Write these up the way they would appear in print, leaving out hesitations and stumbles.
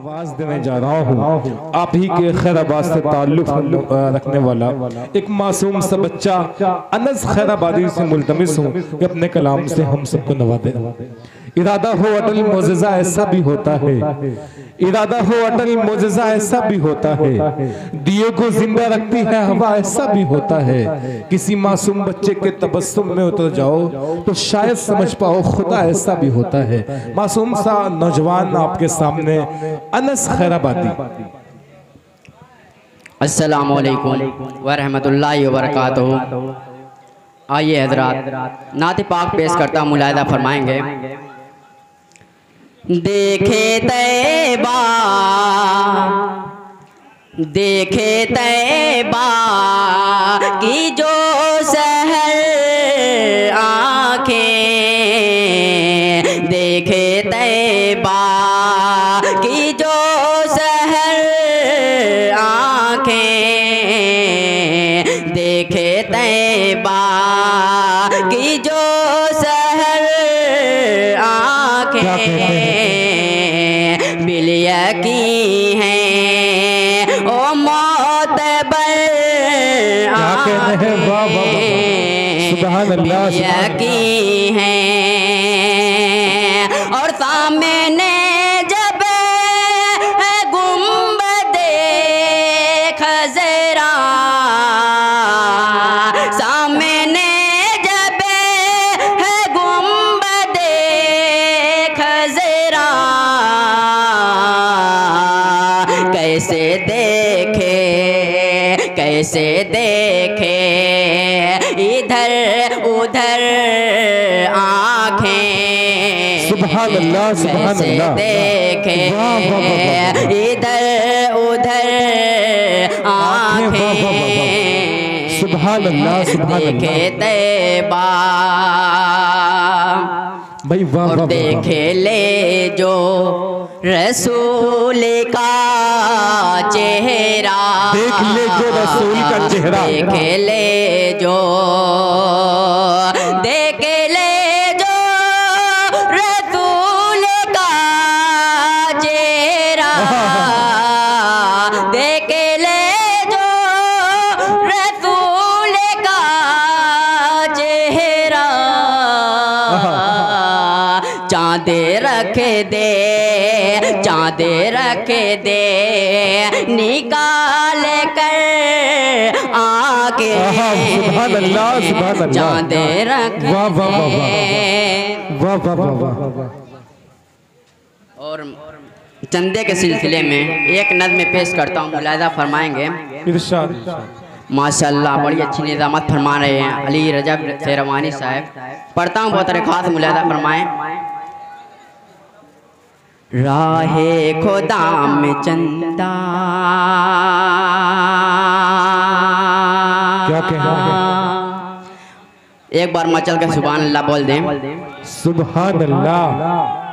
आवाज देने जा रहा हूँ। आप ही के खैराबाद से ताल्लुक रखने वाला एक मासूम सा बच्चा अनस खैराबादी से मुल्तमिस हूँ कि अपने कलाम से हम सबको नवाजे। इरादा हो अटल मोजज़ा ऐसा भी होता है, इरादा हो अटल मोजज़ा ऐसा भी होता है, दिए को जिंदा रखती है हवा ऐसा भी होता है। किसी मासूम बच्चे के तबस्सुम में उतर जाओ तो शायद समझ पाओ खुदा ऐसा भी होता है। मासूम सा नौजवान आपके सामने अनस खैराबादी। अस्सलामु अलैकुम व रहमतुल्लाहि व बरकातहू। आइए हजरात, नात पाक पेश करता मुलाहिदा फरमाएंगे। देखे तैबा, देखे तैबा की जो सहर आँखें, देखे तैबा की जो सहर आँखें, देखे तैबा की जो सहर आँखें, बिलियकी हैं ओ मोतबर आँखें, बिलियकी हैं। और सामने जब गुंबदे खज़रा, सामने जब गुंबदे खज़रा, कैसे देखे, कैसे देखे इधर उधर आँखें, सुभान अल्लाह, सुभान अल्लाह। देखे इधर उधर आँखें, सुभान अल्लाह, सुभान अल्लाह। देखे तैबा भाई वाह, और देखे ले जो रसूल का चेहरा, देख ले जो रसूल का चेहरा, देखे ले जो, देख ले जो रसूल का चेहरा, देख ले जो रसूल का चेहरा, चाँद रख दे, चाँद रख दे निकाल कर आगे, सुभान अल्लाह, सुभान अल्लाह। चाँद रख वाह वाह वाह वाह वाह वाह वाह वाह। और चंदे के सिलसिले में एक नज़्म पेश करता हूँ, मुलाहिदा फरमाएंगे। इरशाद। माशाअल्लाह बड़ी अच्छी निज़ामत फरमा रहे हैं अली रजब शेरवानी साहब। पढ़ता हूँ बहुत खास, मुलाहिदा फरमाएं। राहे खुदा में चंदा, क्या कहना है? एक बार मचल के सुभान अल्लाह बोल दें। सुभान अल्लाह।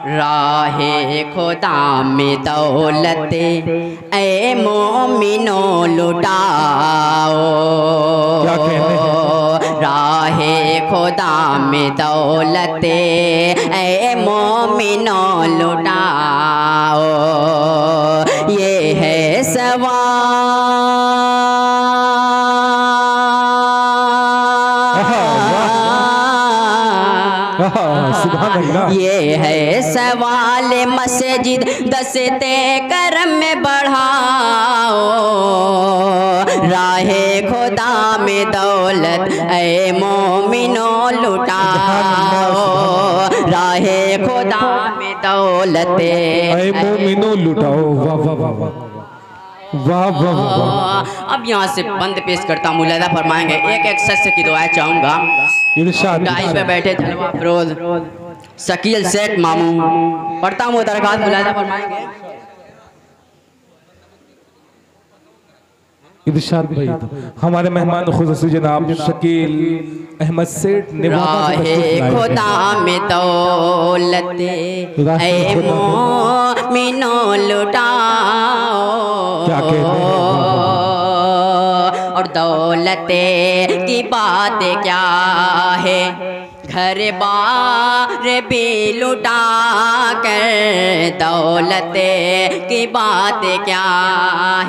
राहे खुदा में दौलत ए मोमिनो लुटाओ, क्या कहने हैं? राहे खुदा में दौलत ए मोमिनो लुटाओ, ये है सवाल, ये है सवाल मस्जिद दस्ते करम में बढ़ाओ, राहे खुदा में दौलत ए मोमिनो लुटाओ, राहे खुदा में दौलत ए मोमिनो लुटाओ। वाह वाह वाह वाह वाह वाह। अब यहाँ से बंद पेश करता हूँ, मुलाहिदा फरमाएंगे। एक एक शख्स की दुआएं चाहूँगा। डाई पे बैठे जलवा फिरोज शकील सेठ मामू, पढ़ता हूँ दरखास्त, मुलाहिदा फरमाएंगे। इरशाद भाई, हमारे मेहमान खुसूसी जनाब शकील अहमद सेठ राहे खुदा में दौलत ए मोमिनो लुटाओ, क्या कहते हैं? और दौलत की बात क्या है, घर बार भी लुटा कर दौलत की बात क्या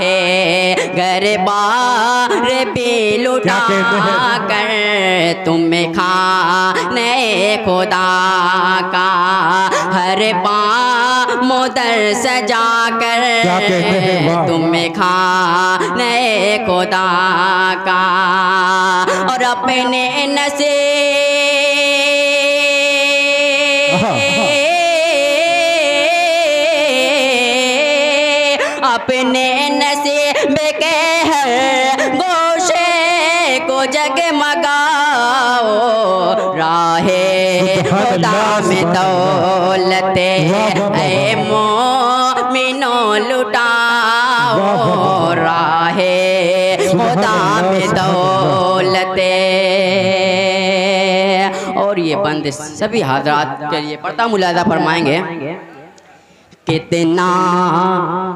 है, घर बार भी लुटा कर तुम्हें खाने खुदा का, हर बार मोदर सजा कर तुम्हें खाने खुदा का, और अपने अपने नसीब के हर गोशे को जगमगाओ, राहे खुदा में दौलत ऐ मोमिनो लुटाओ, राहे खुदा में दौलत। और ये बंदिश सभी हजरात के लिए पढ़ता मुलाजा फरमाएंगे। कितना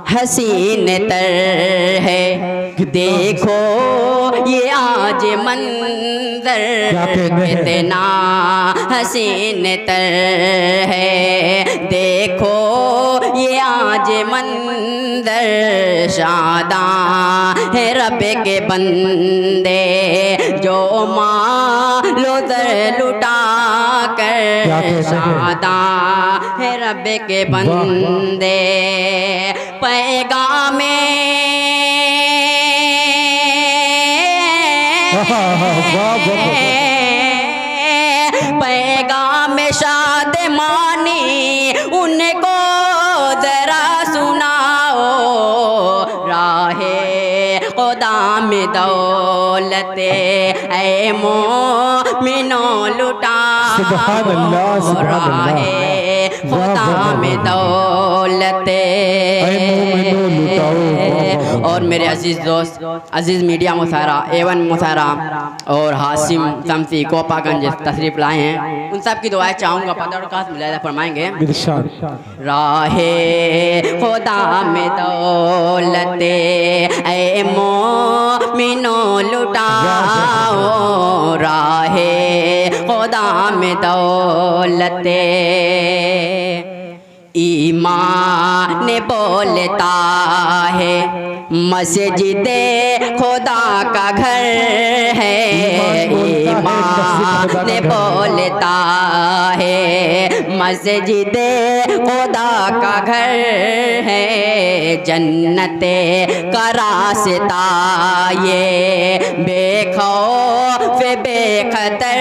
हसीन तर है देखो ये आज मंजर, कितना हसीन तर है देखो ये आज मंजर, शादा है रब के बंदे जो मालो दर लुटा कर, शादा है रब के बंदे पैगामे पैगामे शादमानी उनको जरा सुनाओ, राहे खुदा में दौलत ऐ मोमिनो लुटाओ, राहे खुदा में दौलत। और मेरे अजीज़ दोस्त, अजीज़ मीडिया मुशायरा, एवन मुशायरा और हासिम तमसी कोपागंज तशरीफ लाए हैं, उन सब की दुआएं चाहूँगा, पता मुलाजा फरमाएंगे। राहे खुदा में दौलत ऐ मोमिनो लुटाओ, राहे खुदा में दौलत। ईमान बोलता है मस्जिदे खुदा का घर है, ईमान बोलता है मस्जिदे खुदा का घर है, जन्नते का रास्ता ये बेखौफ बेखतर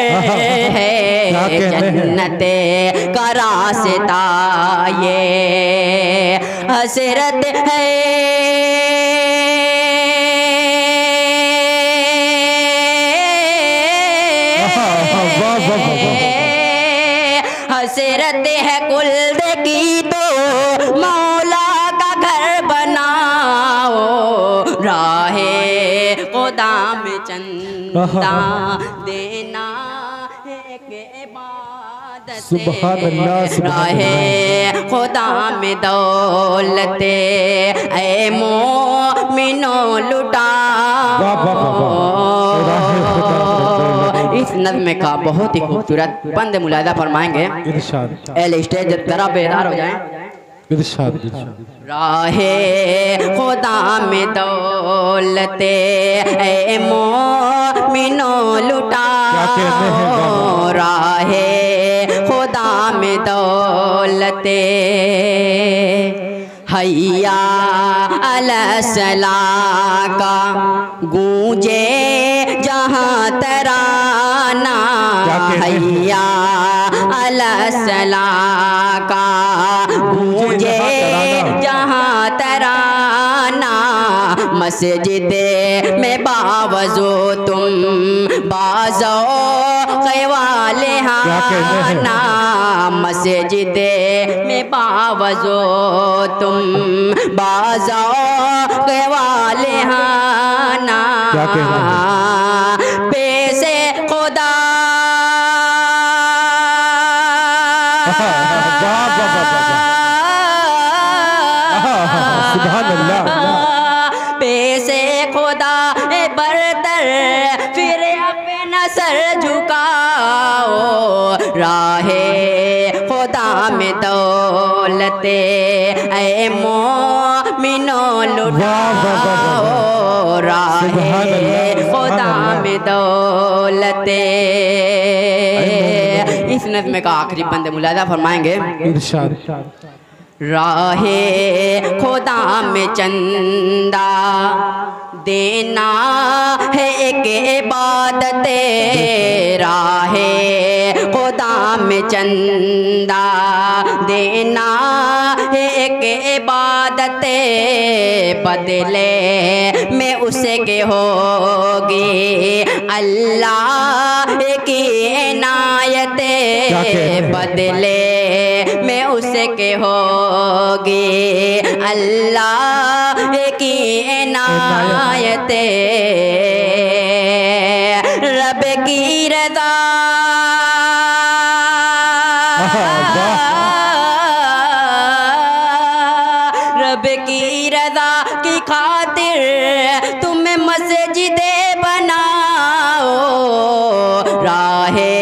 है, जन्नते का रास्ता ये हसरत है, हसरत है कुल्द की तो मौला का घर बनाओ, राहे खुदा में चंदा देना है के इबादत, राहे खुदा में दौलत ऐ मोमिनो लुटाओ। इस नज़्म का बहुत ही खूबसूरत बंद मुलाजा फरमाएंगे। एल स्टेज जरा बेदार हो जाए। राहे खुदा में दौलत ऐ मोमिनो लुटाओ, राहे खुदा में दौलत। हैया अलसला का गूंजे जहाँ तराना, हैया अलसला का गूंजे जहाँ तराना, मस्जिद में बावजो तुम बाजो क़वाले हाना, मस्जिद में बावजो तुम बाजो क़वाले हाना, पैसे खुदा पैसे खुदा बरतर फिर अपना सर झुकाओ, राहे खुदा में दौलते ऐ मोमिनो लुटाओ, राहे खुदा में दौलते। इस नज़्म का आखिरी बंद मुलाज़ा फरमाएंगे। इरशाद। राहे खुदा में चंदा देना है एक इबादत, राहे खुदा में चंदा देना है एक इबादत, बदले में उसे के होगी अल्लाह की इनायत, बदले में उसे के होगी अल्लाह की इनायत, रब की रज़ा रब की रज़ा की खातिर तुम मस्जिदे बनाओ, राहे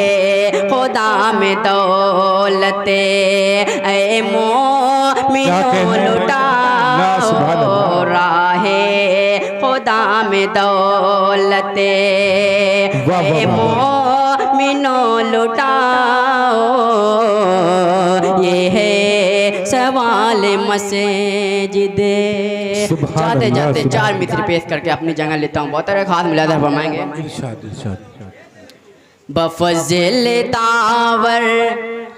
खुदा में दौलते ऐ मोमिनो लुटाओ, राहे खुदा में दौलते ऐ मोमिनो लुटाओ। ये है सवाल मस्जिदे। जाते जाते 4 मित्र पेश करके अपनी जगह लेता हूँ। बहुत खास मुलाज़ा फरमाएंगे। बफज़िल तावर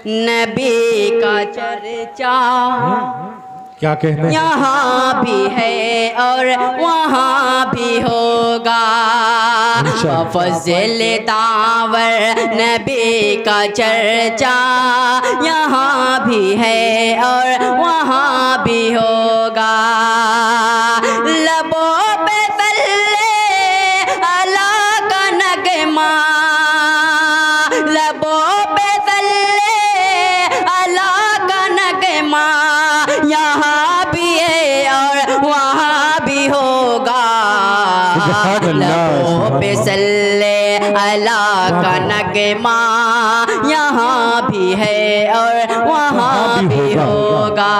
नबी का चर्चा क्या कहने, यहाँ भी है और वहाँ भी होगा, बफज़िल तावर नबी का चर्चा यहाँ भी है और वहाँ भी होगा, लबों पे सल्ले अला का नगमा, लबों पे सल्ले अला का नगमा, यहाँ भी है और वहाँ भी होगा, लबों पे सल्ले अला का नगमा, यहाँ भी है और वहाँ भी होगा।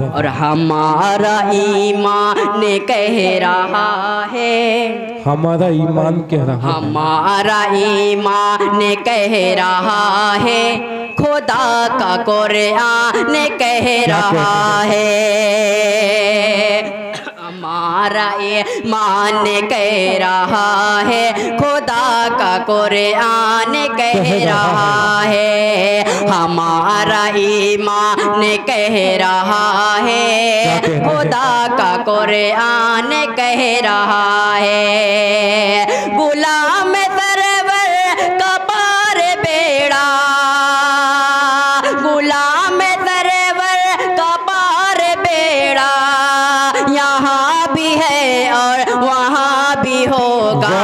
और हमारा ईमान कह रहा है, हमारा ईमान कह रहा है, हमारा ईमान कह रहा है, खुदा का कुरान कह रहा है, हमारा ईमान कह रहा है, खुदा का कुरान कह रहा है, हमारा ईमान कह रहा है, खुदा का कुरान कह रहा है, गुलाम सरवर का पार बेड़ा, गुलाम सरवर का पार बेड़ा, यहाँ भी है और वहाँ भी होगा,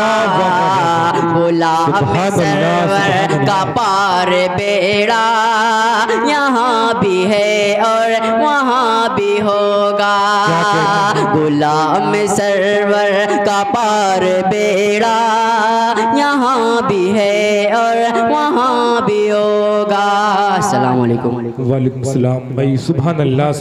गुलाम सरवर का पार बेड़ा, यहाँ भी है और वहाँ भी होगा, गुलाम सरवर का पार बेड़ा, यहाँ भी है और वहाँ भी होगा। अस्सलाम वालेकुम। वालेकुम सलाम भाई। सुभान अल्लाह।